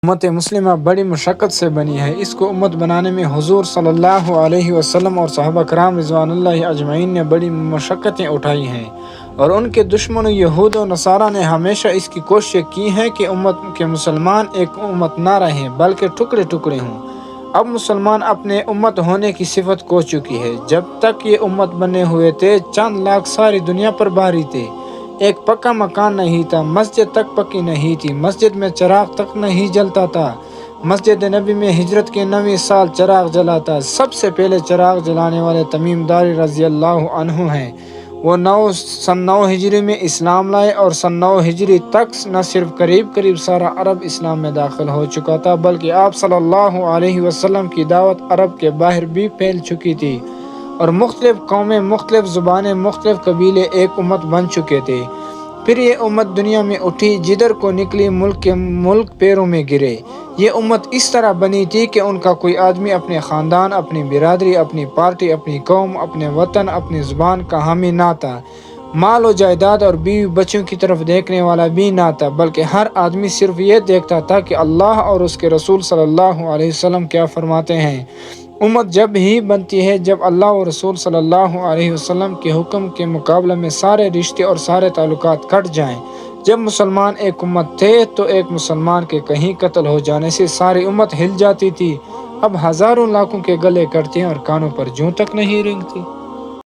امت مسلمہ بڑی مشقت سے بنی ہے۔ اس کو امت بنانے میں حضور صلی اللہ علیہ وسلم اور صحابہ کرام رضوان اللہ اجمعین نے بڑی مشقتیں اٹھائی ہیں، اور ان کے دشمنوں یہود و نصارہ نے ہمیشہ اس کی کوشش کی ہے کہ امت کے مسلمان ایک امت نہ رہیں بلکہ ٹکڑے ٹکڑے ہوں۔ اب مسلمان اپنے امت ہونے کی صفت کھو چکی ہے۔ جب تک یہ امت بنے ہوئے تھے، چند لاکھ ساری دنیا پر بھاری تھے، ایک پکا مکان نہیں تھا، مسجد تک پکی نہیں تھی، مسجد میں چراغ تک نہیں جلتا تھا۔ مسجد نبی میں ہجرت کے 9ویں سال چراغ جلا تھا۔ سب سے پہلے چراغ جلانے والے تمیم داری رضی اللہ عنہ ہیں۔ وہ سن 9 ہجری میں اسلام لائے، اور سن 9 ہجری تک نہ صرف قریب سارا عرب اسلام میں داخل ہو چکا تھا، بلکہ آپ صلی اللہ علیہ وسلم کی دعوت عرب کے باہر بھی پھیل چکی تھی، اور مختلف قومیں، مختلف زبانیں، مختلف قبیلے ایک امت بن چکے تھے۔ پھر یہ امت دنیا میں اٹھی، جدھر کو نکلی ملک کے ملک پیروں میں گرے۔ یہ امت اس طرح بنی تھی کہ ان کا کوئی آدمی اپنے خاندان، اپنی برادری، اپنی پارٹی، اپنی قوم، اپنے وطن، اپنی زبان کا حامی نہ تھا۔ مال و جائیداد اور بیوی بچوں کی طرف دیکھنے والا بھی نہ تھا، بلکہ ہر آدمی صرف یہ دیکھتا تھا کہ اللہ اور اس کے رسول صلی اللہ علیہ وسلم کیا فرماتے ہیں۔ امت جب ہی بنتی ہے جب اللہ اور رسول صلی اللہ علیہ وسلم کے حکم کے مقابلے میں سارے رشتے اور سارے تعلقات کٹ جائیں۔ جب مسلمان ایک امت تھے تو ایک مسلمان کے کہیں قتل ہو جانے سے ساری امت ہل جاتی تھی۔ اب ہزاروں لاکھوں کے گلے کٹتے ہیں اور کانوں پر جوں تک نہیں رینگتی۔